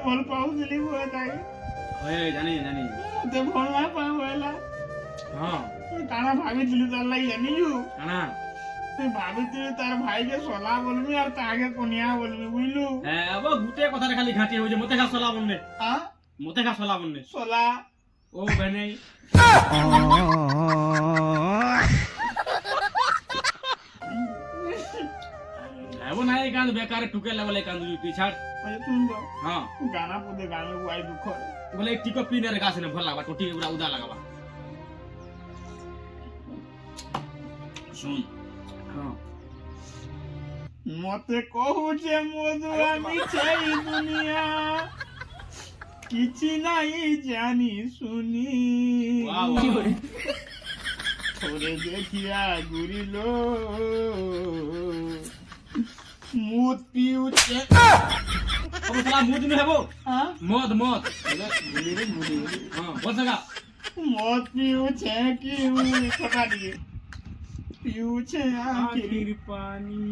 ଭଲ ପାଉଥିଲି ମୁଁ ତାକେ ହଏ ଜାନି ଜାନି ମତେ ଭଲ ନା ପାଉ ହେଲା ହଁ କାଣା ଭାବିଥିଲି ତାର ଲାଗି ଜାନିଛୁ କାଣା ଭାବିଥିଲି ତାର ଭାଇକେ ସଲା ବୋଲମି আর তাকে কনিয়া বলবি বুঝলু হ্যাঁ আব গুটে কথারে খালি ঘাটি হইছে মতে খা সলা বননে হ্যাঁ মতে খা সলা বননে সলা ও বেনেই अब नाही कांद बेकार टुके लेवल कांद तू छाड़ अरे सुन तो हां गाना पुदे गाना को आई दुख बोले टिको पीने रे गाछ ने भल लागबा टोटी उड़ा उदा लागबा सुन हां मते कहू जे मधुआ मिछाई दुनिया किछि नहीं जानी सुनी वाह थोड़े देखिया गुरिलो मूत पिउचे अब साला मूत ने हेबो हां मद मद गुली रे गुली हां बोल सका मद पिउचे कि खटा दिए पिउचे आखिर पानी